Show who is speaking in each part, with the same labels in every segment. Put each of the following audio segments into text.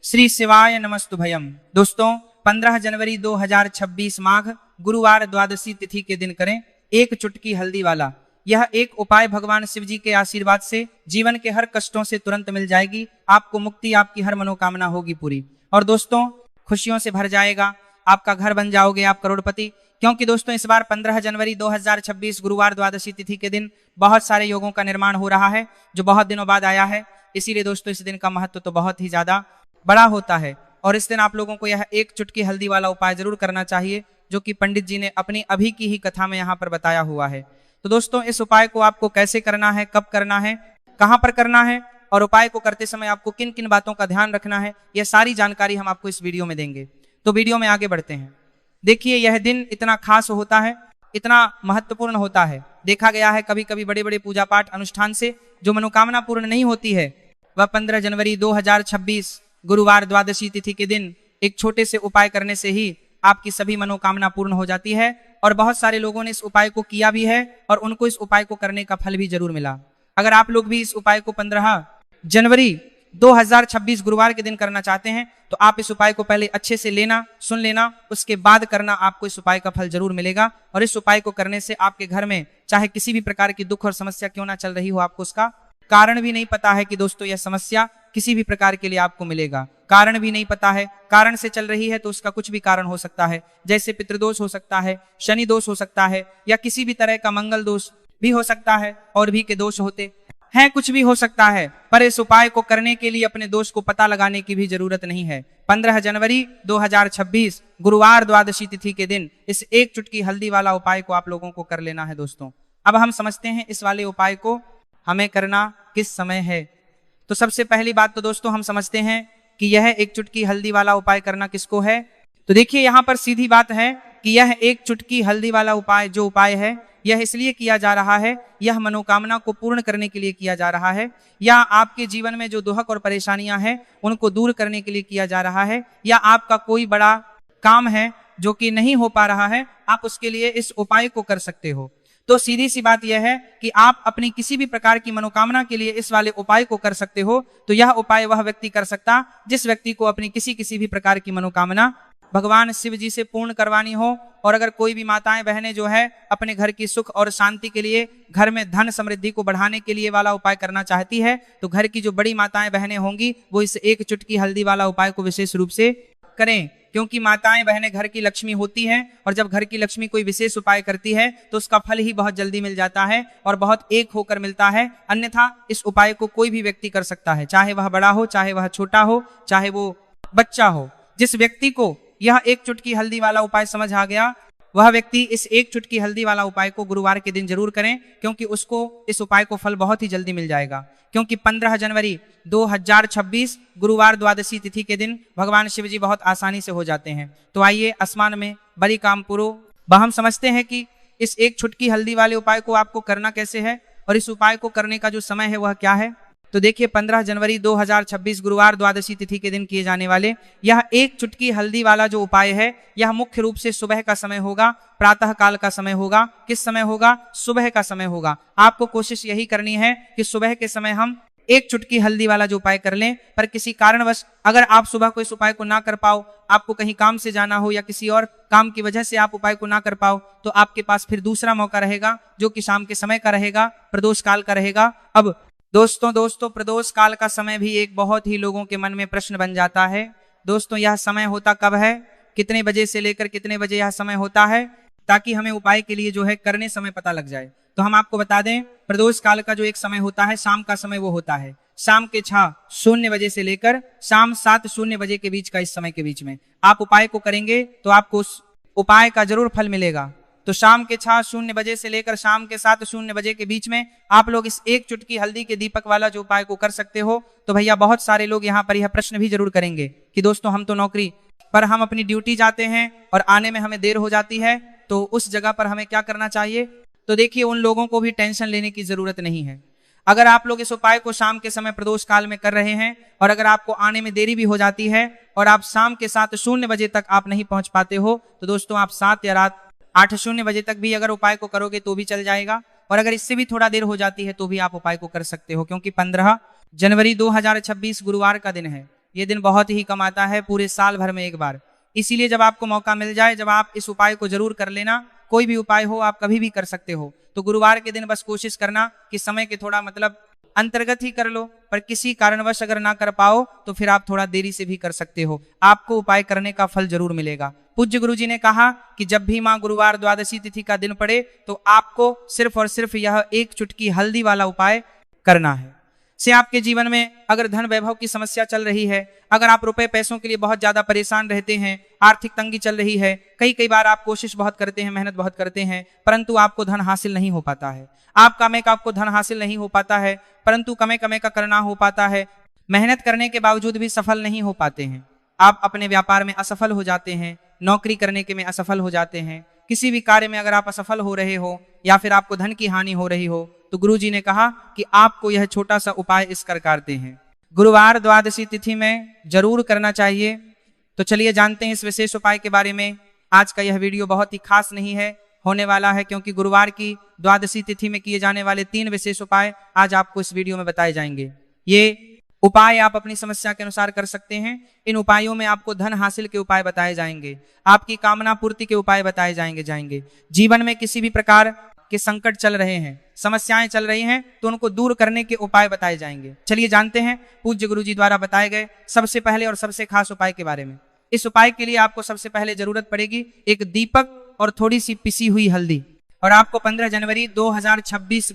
Speaker 1: श्री शिवाय नमस्तुभयम। दोस्तों 15 जनवरी 2026 माघ गुरुवार द्वादशी तिथि के दिन करें एक चुटकी हल्दी वाला। यह एक उपाय भगवान शिव जी के आशीर्वाद से जीवन के हर कष्टों से तुरंत मिल जाएगी। आपको मुक्ति, आपकी हर मनोकामना होगी पूरी। और दोस्तों खुशियों से भर जाएगा, आपका घर बन जाओगे आप करोड़पति। क्योंकि दोस्तों इस बार 15 जनवरी 2026 गुरुवार द्वादशी तिथि के दिन बहुत सारे योगों का निर्माण हो रहा है जो बहुत दिनों बाद आया है। इसीलिए दोस्तों इस दिन का महत्व तो बहुत ही ज्यादा बड़ा होता है और इस दिन आप लोगों को यह एक चुटकी हल्दी वाला उपाय जरूर करना चाहिए जो कि पंडित जी ने अपनी अभी की ही कथा में यहाँ पर बताया हुआ है। तो दोस्तों इस उपाय को आपको कैसे करना है, कब करना है, कहाँ पर करना है और उपाय को करते समय आपको किन किन बातों का ध्यान रखना है, यह सारी जानकारी हम आपको इस वीडियो में देंगे। तो वीडियो में आगे बढ़ते हैं। देखिए यह दिन इतना खास होता है, इतना महत्वपूर्ण होता है। देखा गया है कभी कभी बड़े बड़े पूजा पाठ अनुष्ठान से जो मनोकामना पूर्ण नहीं होती है वह 15 जनवरी 2026 गुरुवार द्वादशी तिथि के दिन एक छोटे से उपाय करने से ही आपकी सभी मनोकामना पूर्ण हो जाती है। और बहुत सारे लोगों ने इस उपाय को किया भी है और उनको इस उपाय को करने का फल भी जरूर मिला। अगर आप लोग भी इस उपाय को 15 जनवरी 2026 गुरुवार के दिन करना चाहते हैं तो आप इस उपाय को पहले अच्छे से लेना, सुन लेना, उसके बाद करना। आपको इस उपाय का फल जरूर मिलेगा और इस उपाय को करने से आपके घर में चाहे किसी भी प्रकार की दुख और समस्या क्यों ना चल रही हो, आपको उसका कारण भी नहीं पता है कि दोस्तों यह समस्या किसी भी प्रकार के लिए आपको मिलेगा। कारण भी नहीं पता है, कारण से चल रही है तो उसका कुछ भी कारण हो सकता है, जैसे पितृदोष हो सकता है, शनि दोष हो सकता है या किसी भी तरह का मंगल दोष भी हो सकता है और भी के दोष होते हैं, कुछ भी हो सकता है। पर इस उपाय को करने के लिए अपने दोष को पता लगाने की भी जरूरत नहीं है। 15 जनवरी 2026 गुरुवार द्वादशी तिथि के दिन इस एक चुटकी हल्दी वाला उपाय को आप लोगों को कर लेना है। दोस्तों अब हम समझते हैं इस वाले उपाय को हमें करना किस समय है। तो सबसे पहली बात तो दोस्तों हम समझते हैं कि यह एक चुटकी हल्दी वाला उपाय करना किसको है। तो देखिए यहाँ पर सीधी बात है कि यह एक चुटकी हल्दी वाला उपाय जो उपाय है यह इसलिए किया जा रहा है, यह मनोकामना को पूर्ण करने के लिए किया जा रहा है, या आपके जीवन में जो दुख और परेशानियां हैं उनको दूर करने के लिए किया जा रहा है, या आपका कोई बड़ा काम है जो कि नहीं हो पा रहा है, आप उसके लिए इस उपाय को कर सकते हो। तो सीधी सी बात यह है कि आप अपनी किसी भी प्रकार की मनोकामना के लिए इस वाले उपाय को कर सकते हो। तो यह उपाय वह व्यक्ति कर सकता जिस व्यक्ति को अपनी किसी भी प्रकार की मनोकामना भगवान शिव जी से पूर्ण करवानी हो। और अगर कोई भी माताएं बहनें जो है अपने घर की सुख और शांति के लिए, घर में धन समृद्धि को बढ़ाने के लिए वाला उपाय करना चाहती है तो घर की जो बड़ी माताएं बहनें होंगी वो इस एक चुटकी हल्दी वाला उपाय को विशेष रूप से करें। क्योंकि माताएं बहनें घर की लक्ष्मी होती हैं और जब घर की लक्ष्मी कोई विशेष उपाय करती है तो उसका फल ही बहुत जल्दी मिल जाता है और बहुत एक होकर मिलता है। अन्यथा इस उपाय को कोई भी व्यक्ति कर सकता है, चाहे वह बड़ा हो, चाहे वह छोटा हो, चाहे वो बच्चा हो। जिस व्यक्ति को यह एक चुटकी हल्दी वाला उपाय समझ आ गया वह व्यक्ति इस एक चुटकी हल्दी वाला उपाय को गुरुवार के दिन जरूर करें, क्योंकि उसको इस उपाय को फल बहुत ही जल्दी मिल जाएगा। क्योंकि 15 जनवरी 2026 गुरुवार द्वादशी तिथि के दिन भगवान शिव जी बहुत आसानी से हो जाते हैं। तो आइए आसमान में बड़ी काम पुरो हम समझते हैं कि इस एक चुटकी हल्दी वाले उपाय को आपको करना कैसे है और इस उपाय को करने का जो समय है वह क्या है। तो देखिए 15 जनवरी 2026 गुरुवार द्वादशी तिथि के दिन किए जाने वाले यह एक चुटकी हल्दी वाला जो उपाय है यह मुख्य रूप से सुबह का समय होगा, प्रातः काल का समय होगा। किस समय होगा? सुबह का समय होगा। आपको कोशिश यही करनी है कि सुबह के समय हम एक चुटकी हल्दी वाला जो उपाय कर लें। पर किसी कारणवश अगर आप सुबह को इस उपाय को ना कर पाओ, आपको कहीं काम से जाना हो या किसी और काम की वजह से आप उपाय को ना कर पाओ, तो आपके पास फिर दूसरा मौका रहेगा जो कि शाम के समय का रहेगा, प्रदोष काल का रहेगा। अब दोस्तों प्रदोष काल का समय भी एक बहुत ही लोगों के मन में प्रश्न बन जाता है। दोस्तों यह समय होता कब है, कितने बजे से लेकर कितने बजे यह समय होता है, ताकि हमें उपाय के लिए जो है करने समय पता लग जाए। तो हम आपको बता दें प्रदोष काल का जो एक समय होता है, शाम का समय, वो होता है शाम के 6:00 बजे से लेकर शाम 7:00 बजे के बीच का। इस समय के बीच में आप उपाय को करेंगे तो आपको उस उपाय का जरूर फल मिलेगा। तो शाम के 6:00 बजे से लेकर शाम के 7:00 बजे के बीच में आप लोग इस एक चुटकी हल्दी के दीपक वाला जो उपाय को कर सकते हो। तो भैया बहुत सारे लोग यहाँ पर यह प्रश्न भी जरूर करेंगे कि दोस्तों हम तो नौकरी पर हम अपनी ड्यूटी जाते हैं और आने में हमें देर हो जाती है, तो उस जगह पर हमें क्या करना चाहिए। तो देखिए उन लोगों को भी टेंशन लेने की जरूरत नहीं है। अगर आप लोग इस उपाय को शाम के समय प्रदोष काल में कर रहे हैं और अगर आपको आने में देरी भी हो जाती है और आप शाम के 7:00 बजे तक आप नहीं पहुंच पाते हो, तो दोस्तों आप 7 या रात 8:00 बजे तक भी अगर उपाय को करोगे तो भी चल जाएगा। और अगर इससे भी थोड़ा देर हो जाती है तो भी आप उपाय को कर सकते हो, क्योंकि 15 जनवरी 2026 गुरुवार का दिन है। ये दिन बहुत ही कम आता है, पूरे साल भर में एक बार। इसीलिए जब आपको मौका मिल जाए, जब आप इस उपाय को जरूर कर लेना। कोई भी उपाय हो, आप कभी भी कर सकते हो। तो गुरुवार के दिन बस कोशिश करना कि समय के थोड़ा अंतर्गत ही कर लो, पर किसी कारणवश अगर ना कर पाओ तो फिर आप थोड़ा देरी से भी कर सकते हो। आपको उपाय करने का फल जरूर मिलेगा। पूज्य गुरुजी ने कहा कि जब भी माँ गुरुवार द्वादशी तिथि का दिन पड़े तो आपको सिर्फ और सिर्फ यह एक चुटकी हल्दी वाला उपाय करना है। से आपके जीवन में अगर धन वैभव की समस्या चल रही है, अगर आप रुपए पैसों के लिए बहुत ज्यादा परेशान रहते हैं, आर्थिक तंगी चल रही है, कई बार आप कोशिश बहुत करते हैं, मेहनत बहुत करते हैं, परंतु आपको धन हासिल नहीं हो पाता है। आप कमे का आपको धन हासिल नहीं हो पाता है, परंतु कमे का करना हो पाता है। मेहनत करने के बावजूद भी सफल नहीं हो पाते हैं। आप अपने व्यापार में असफल हो जाते हैं, नौकरी करने के में असफल हो जाते हैं, किसी भी कार्य में अगर आप असफल हो रहे हो या फिर आपको धन की हानि हो रही हो, तो गुरुजी ने कहा कि आपको यह छोटा सा उपाय इस प्रकार करते हैं, गुरुवार द्वादशी तिथि में जरूर करना चाहिए। तो चलिए जानते हैं इस विशेष उपाय के बारे में। आज का यह वीडियो बहुत ही खास नहीं है होने वाला है, क्योंकि गुरुवार की द्वादशी तिथि में किए जाने वाले 3 विशेष उपाय आज आपको इस वीडियो में बताए जाएंगे। ये उपाय आप अपनी समस्या के अनुसार कर सकते हैं। इन उपायों में आपको धन हासिल के उपाय बताए जाएंगे, आपकी कामना पूर्ति के उपाय बताए जाएंगे। जीवन में किसी भी प्रकार के संकट चल रहे हैं, समस्याएं चल रही हैं, तो उनको दूर करने के उपाय बताए जाएंगे। चलिए जानते हैं पूज्य गुरुजी द्वारा बताए गए सबसे पहले और सबसे खास उपाय के बारे में। इस उपाय के लिए आपको सबसे पहले जरूरत पड़ेगी एक दीपक और थोड़ी सी पिसी हुई हल्दी। और आपको 15 जनवरी 2026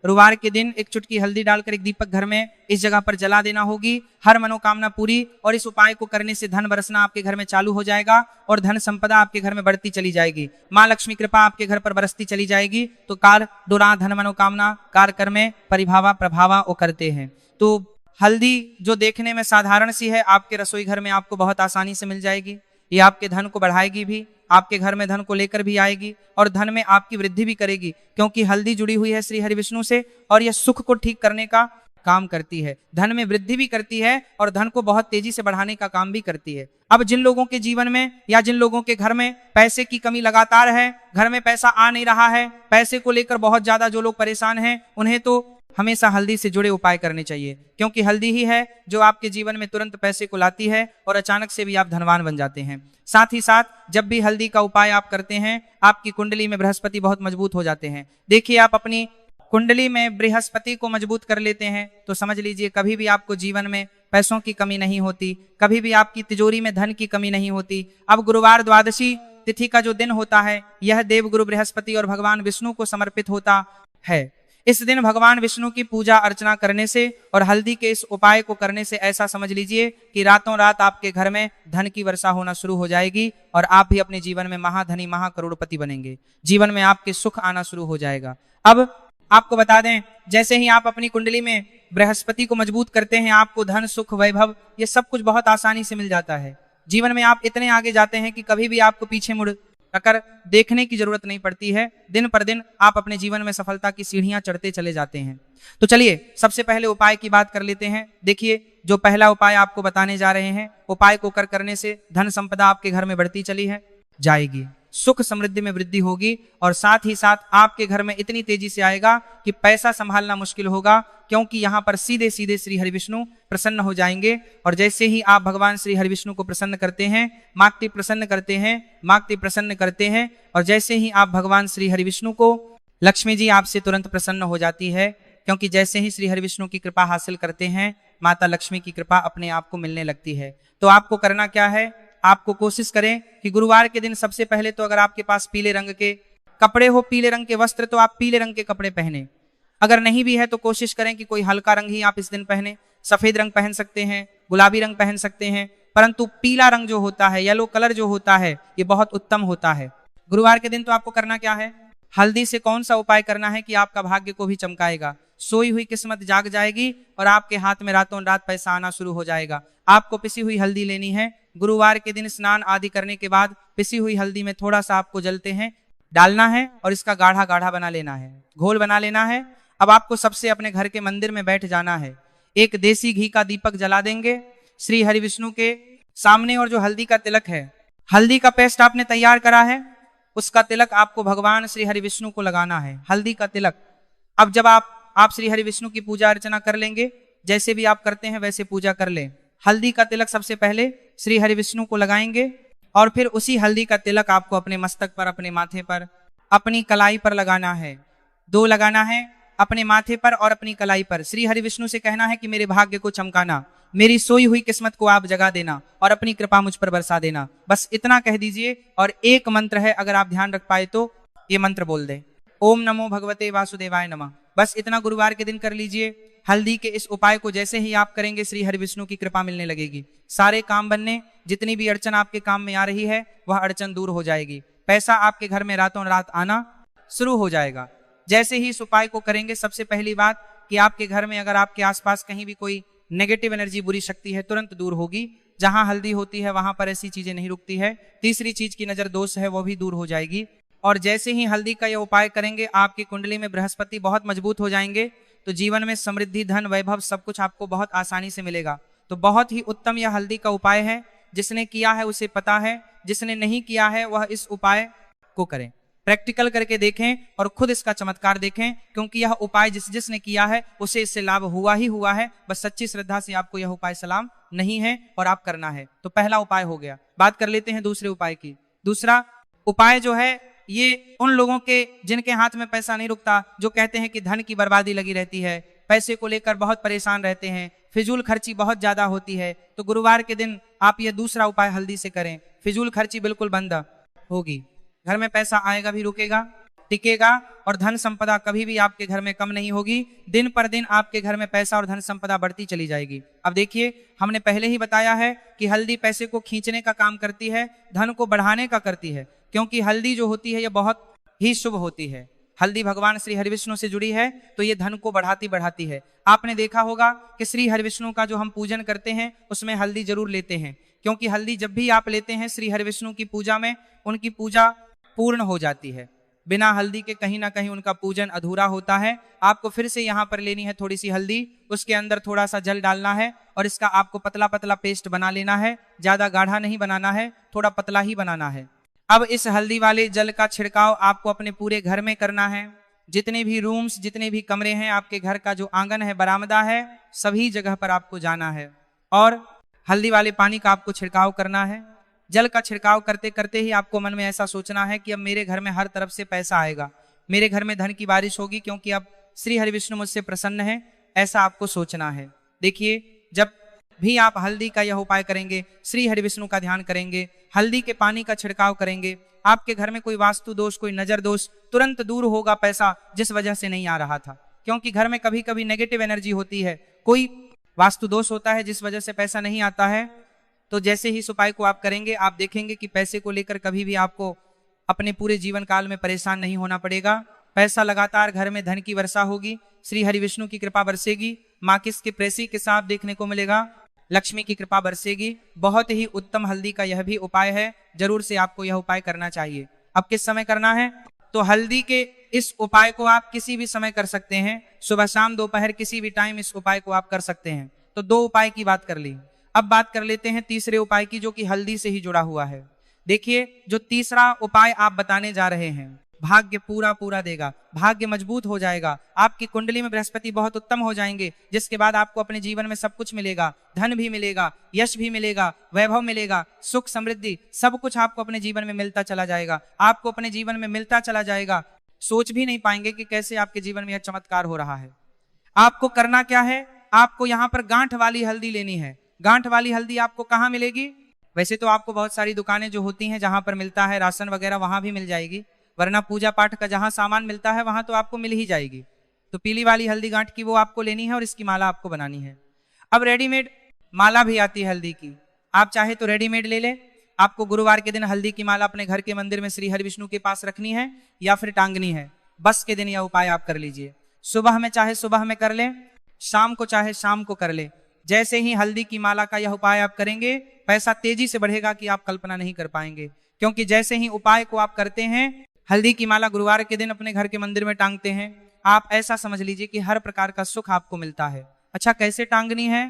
Speaker 1: गुरुवार के दिन एक चुटकी हल्दी डालकर एक दीपक घर में इस जगह पर जला देना होगी। हर मनोकामना पूरी, और इस उपाय को करने से धन बरसना आपके घर में चालू हो जाएगा और धन संपदा आपके घर में बढ़ती चली जाएगी। माँ लक्ष्मी कृपा आपके घर पर बरसती चली जाएगी। तो कार डोरा धन मनोकामना कार कर में परिभावा प्रभावा वो करते हैं। तो हल्दी जो देखने में साधारण सी है, आपके रसोई घर में आपको बहुत आसानी से मिल जाएगी। ये आपके धन को बढ़ाएगी भी, आपके घर में धन को लेकर भी आएगी और धन में आपकी वृद्धि भी करेगी, क्योंकि हल्दी जुड़ी हुई है श्री हरि विष्णु से और यह सुख को ठीक करने का काम करती है, धन में वृद्धि भी करती है और धन को बहुत तेजी से बढ़ाने का काम भी करती है। अब जिन लोगों के जीवन में या जिन लोगों के घर में पैसे की कमी लगातार है, घर में पैसा आ नहीं रहा है, पैसे को लेकर बहुत ज्यादा जो लोग परेशान हैं, उन्हें तो हमेशा हल्दी से जुड़े उपाय करने चाहिए, क्योंकि हल्दी ही है जो आपके जीवन में तुरंत पैसे को लाती है और अचानक से भी आप धनवान बन जाते हैं। साथ ही साथ जब भी हल्दी का उपाय आप करते हैं, आपकी कुंडली में बृहस्पति बहुत मजबूत हो जाते हैं। देखिए, आप अपनी कुंडली में बृहस्पति को मजबूत कर लेते हैं तो समझ लीजिए कभी भी आपको जीवन में पैसों की कमी नहीं होती, कभी भी आपकी तिजोरी में धन की कमी नहीं होती। अब गुरुवार द्वादशी तिथि का जो दिन होता है, यह देवगुरु बृहस्पति और भगवान विष्णु को समर्पित होता है। इस दिन भगवान विष्णु की पूजा अर्चना करने से और हल्दी के इस उपाय को करने से ऐसा समझ लीजिए कि रातों रात आपके घर में धन की वर्षा होना शुरू हो जाएगी और आप भी अपने जीवन में महाधनी महाकरोड़पति बनेंगे। जीवन में आपके सुख आना शुरू हो जाएगा। अब आपको बता दें, जैसे ही आप अपनी कुंडली में बृहस्पति को मजबूत करते हैं, आपको धन सुख वैभव ये सब कुछ बहुत आसानी से मिल जाता है। जीवन में आप इतने आगे जाते हैं कि कभी भी आपको पीछे मुड़ कर देखने की जरूरत नहीं पड़ती है। दिन पर दिन आप अपने जीवन में सफलता की सीढ़ियां चढ़ते चले जाते हैं। तो चलिए सबसे पहले उपाय की बात कर लेते हैं। देखिए, जो पहला उपाय आपको बताने जा रहे हैं, उपाय को करने से धन संपदा आपके घर में बढ़ती चली है जाएगी, सुख समृद्धि में वृद्धि होगी और साथ ही साथ आपके घर में इतनी तेजी से आएगा कि पैसा संभालना मुश्किल होगा, क्योंकि यहाँ पर सीधे सीधे श्री हरि विष्णु प्रसन्न हो जाएंगे। और जैसे ही आप भगवान श्री हरि विष्णु को प्रसन्न करते हैं, माक्ति प्रसन्न करते हैं, माक्ति प्रसन्न करते हैं, और जैसे ही आप भगवान श्री हरि विष्णु को, लक्ष्मी जी आपसे तुरंत प्रसन्न हो जाती है, क्योंकि जैसे ही श्री हरि विष्णु की कृपा हासिल करते हैं, माता लक्ष्मी की कृपा अपने आप को मिलने लगती है। तो आपको करना क्या है, आपको कोशिश करें कि गुरुवार के दिन सबसे पहले तो अगर आपके पास पीले रंग के कपड़े हो, पीले रंग के वस्त्र, तो आप पीले रंग के कपड़े पहने। अगर नहीं भी है तो कोशिश करें कि कोई हल्का रंग ही आप इस दिन पहने। सफेद रंग पहन सकते हैं, गुलाबी रंग पहन सकते हैं, परंतु पीला रंग जो होता है, येलो कलर जो होता है, ये बहुत उत्तम होता है। गुरुवार के दिन तो आपको करना क्या है, हल्दी से कौन सा उपाय करना है कि आपका भाग्य को भी चमकाएगा। सोई हुई किस्मत जाग जाएगी और आपके हाथ में रातों रात पैसा आना शुरू हो जाएगा। आपको पिसी हुई हल्दी लेनी है। गुरुवार के दिन स्नान आदि करने के बाद पिसी हुई हल्दी में थोड़ा सा आपको जलते हैं डालना है और इसका गाढ़ा गाढ़ा बना लेना है, घोल बना लेना है। अब आपको सबसे अपने घर के मंदिर में बैठ जाना है, एक देसी घी का दीपक जला देंगे श्री हरि विष्णु के सामने, और जो हल्दी का तिलक है, हल्दी का पेस्ट आपने तैयार करा है, उसका तिलक आपको भगवान श्री हरि विष्णु को लगाना है, हल्दी का तिलक। अब जब आप श्री हरि विष्णु की पूजा अर्चना कर लेंगे, जैसे भी आप करते हैं वैसे पूजा कर लें। हल्दी का तिलक सबसे पहले श्री हरि विष्णु को लगाएंगे और फिर उसी हल्दी का तिलक आपको अपने मस्तक पर, अपने माथे पर, अपनी कलाई पर लगाना है। 2 लगाना है, अपने माथे पर और अपनी कलाई पर। श्री हरि विष्णु से कहना है कि मेरे भाग्य को चमकाना, मेरी सोई हुई किस्मत को आप जगा देना और अपनी कृपा मुझ पर बरसा देना। बस इतना कह दीजिए। और एक मंत्र है, अगर आप ध्यान रख पाए तो ये मंत्र बोल दें, ओम नमो भगवते वासुदेवाय नमः। बस इतना गुरुवार के दिन कर लीजिए। हल्दी के इस उपाय को जैसे ही आप करेंगे, श्री हरि विष्णु की कृपा मिलने लगेगी। सारे काम बनने, जितनी भी अड़चन आपके काम में आ रही है वह अड़चन दूर हो जाएगी। पैसा आपके घर में रातों रात आना शुरू हो जाएगा। जैसे ही इस उपाय को करेंगे, सबसे पहली बात कि आपके घर में अगर आपके आसपास कहीं भी कोई नेगेटिव एनर्जी, बुरी शक्ति है, तुरंत दूर होगी। जहां हल्दी होती है वहां पर ऐसी चीजें नहीं रुकती है। तीसरी चीज की नजर दोष है वो भी दूर हो जाएगी। और जैसे ही हल्दी का यह उपाय करेंगे, आपकी कुंडली में बृहस्पति बहुत मजबूत हो जाएंगे, तो जीवन में समृद्धि, धन, वैभव सब कुछ आपको बहुत आसानी से मिलेगा। तो बहुत ही उत्तम यह हल्दी का उपाय है। जिसने किया है उसे पता है, जिसने नहीं किया है वह इस उपाय को करें, प्रैक्टिकल करके देखें और खुद इसका चमत्कार देखें, क्योंकि यह उपाय जिसने किया है उसे इससे लाभ हुआ ही हुआ है। बस सच्ची श्रद्धा से आपको यह उपाय सलाम नहीं है और आप करना है। तो पहला उपाय हो गया। बात कर लेते हैं दूसरे उपाय की। दूसरा उपाय जो है ये उन लोगों के जिनके हाथ में पैसा नहीं रुकता, जो कहते हैं कि धन की बर्बादी लगी रहती है, पैसे को लेकर बहुत परेशान रहते हैं, फिजूल खर्ची बहुत ज्यादा होती है। तो गुरुवार के दिन आप ये दूसरा उपाय हल्दी से करें, फिजूल खर्ची बिल्कुल बंद होगी। घर में पैसा आएगा भी, रुकेगा, टिकेगा और धन संपदा कभी भी आपके घर में कम नहीं होगी। दिन पर दिन आपके घर में पैसा और धन संपदा बढ़ती चली जाएगी। अब देखिए, हमने पहले ही बताया है कि हल्दी पैसे को खींचने का काम करती है, धन को बढ़ाने का करती है, क्योंकि हल्दी जो होती है ये बहुत ही शुभ होती है। हल्दी भगवान श्री हरिविष्णु से जुड़ी है, तो ये धन को बढ़ाती है। आपने देखा होगा कि श्री हरिविष्णु का जो हम पूजन करते हैं उसमें हल्दी जरूर लेते हैं, क्योंकि हल्दी जब भी आप लेते हैं श्री हरिविष्णु की पूजा में, उनकी पूजा पूर्ण हो जाती है। बिना हल्दी के कहीं ना कहीं उनका पूजन अधूरा होता है। आपको फिर से यहाँ पर लेनी है थोड़ी सी हल्दी, उसके अंदर थोड़ा सा जल डालना है और इसका आपको पतला पतला पेस्ट बना लेना है। ज्यादा गाढ़ा नहीं बनाना है, थोड़ा पतला ही बनाना है। अब इस हल्दी वाले जल का छिड़काव आपको अपने पूरे घर में करना है। जितने भी रूम्स, जितने भी कमरे हैं, आपके घर का जो आंगन है, बरामदा है, सभी जगह पर आपको जाना है और हल्दी वाले पानी का आपको छिड़काव करना है। जल का छिड़काव करते करते ही आपको मन में ऐसा सोचना है कि अब मेरे घर में हर तरफ से पैसा आएगा, मेरे घर में धन की बारिश होगी, क्योंकि अब श्री हरिविष्णु मुझसे प्रसन्न है। ऐसा आपको सोचना है। देखिए, जब भी आप हल्दी का यह उपाय करेंगे, श्री हरिविष्णु का ध्यान करेंगे, हल्दी के पानी का छिड़काव करेंगे, आपके घर में कोई वास्तु दोष, कोई नजर दोष तुरंत दूर होगा। पैसा जिस वजह से नहीं आ रहा था, क्योंकि घर में कभी कभी नेगेटिव एनर्जी होती है, कोई वास्तु दोष होता है जिस वजह से पैसा नहीं आता है। तो जैसे ही इस उपाय को आप करेंगे, आप देखेंगे कि पैसे को लेकर कभी भी आपको अपने पूरे जीवन काल में परेशान नहीं होना पड़ेगा। पैसा लगातार घर में धन की वर्षा होगी, श्री हरिविष्णु की कृपा बरसेगी, माँ किसके प्रेसी के साथ देखने को मिलेगा, लक्ष्मी की कृपा बरसेगी। बहुत ही उत्तम हल्दी का यह भी उपाय है, जरूर से आपको यह उपाय करना चाहिए। अब किस समय करना है? तो हल्दी के इस उपाय को आप किसी भी समय कर सकते हैं, सुबह शाम दोपहर किसी भी टाइम इस उपाय को आप कर सकते हैं। तो 2 उपाय की बात कर ली। अब बात कर लेते हैं तीसरे उपाय की, जो कि हल्दी से ही जुड़ा हुआ है। देखिए, जो तीसरा उपाय आप बताने जा रहे हैं, भाग्य पूरा देगा, भाग्य मजबूत हो जाएगा, आपकी कुंडली में बृहस्पति बहुत उत्तम हो जाएंगे, जिसके बाद आपको अपने जीवन में सब कुछ मिलेगा, धन भी मिलेगा, यश भी मिलेगा, वैभव मिलेगा, सुख समृद्धि सब कुछ आपको अपने जीवन में मिलता चला जाएगा। आपको अपने जीवन में मिलता चला जाएगा, सोच भी नहीं पाएंगे कि कैसे आपके जीवन में यह चमत्कार हो रहा है। आपको करना क्या है? आपको यहाँ पर गांठ वाली हल्दी लेनी है। गांठ वाली हल्दी आपको कहाँ मिलेगी? वैसे तो आपको बहुत सारी दुकानें जो होती हैं जहां पर मिलता है, राशन वगैरह, वहां भी मिल जाएगी, वरना पूजा पाठ का जहां सामान मिलता है वहां तो आपको मिल ही जाएगी। तो पीली वाली हल्दी गांठ की वो आपको लेनी है और इसकी माला आपको बनानी है। अब रेडीमेड माला भी आती है हल्दी की, आप चाहे तो रेडीमेड ले ले। आपको गुरुवार के दिन हल्दी की माला अपने घर के मंदिर में श्री हरिविष्णु के पास रखनी है या फिर टांगनी है। बस के दिन यह उपाय आप कर लीजिए। सुबह में चाहे सुबह में कर ले, शाम को चाहे शाम को कर ले। जैसे ही हल्दी की माला का यह उपाय आप करेंगे, पैसा तेजी से बढ़ेगा कि आप कल्पना नहीं कर पाएंगे। क्योंकि जैसे ही उपाय को आप करते हैं, हल्दी की माला गुरुवार के दिन अपने घर के मंदिर में टांगते हैं, आप ऐसा समझ लीजिए कि हर प्रकार का सुख आपको मिलता है। अच्छा, कैसे टांगनी है?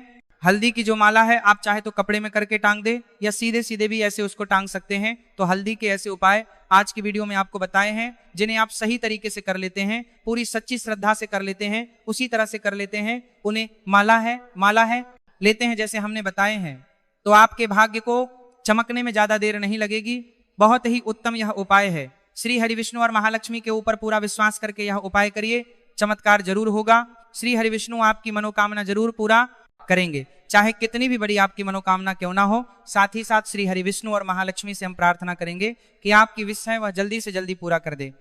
Speaker 1: हल्दी की जो माला है आप चाहे तो कपड़े में करके टांग दे या सीधे सीधे भी ऐसे उसको टांग सकते हैं। तो हल्दी के ऐसे उपाय आज की वीडियो में आपको बताए हैं, जिन्हें आप सही तरीके से कर लेते हैं, पूरी सच्ची श्रद्धा से कर लेते हैं, उसी तरह से कर लेते हैं, उन्हें माला है लेते हैं जैसे हमने बताए हैं, तो आपके भाग्य को चमकने में ज्यादा देर नहीं लगेगी। बहुत ही उत्तम यह उपाय है। श्री हरि विष्णु और महालक्ष्मी के ऊपर पूरा विश्वास करके यह उपाय करिए, चमत्कार जरूर होगा। श्री हरि विष्णु आपकी मनोकामना जरूर पूरा करेंगे, चाहे कितनी भी बड़ी आपकी मनोकामना क्यों ना हो। साथ ही साथ श्री हरि विष्णु और महालक्ष्मी से हम प्रार्थना करेंगे कि आपकी विषय वह जल्दी से जल्दी पूरा कर दे।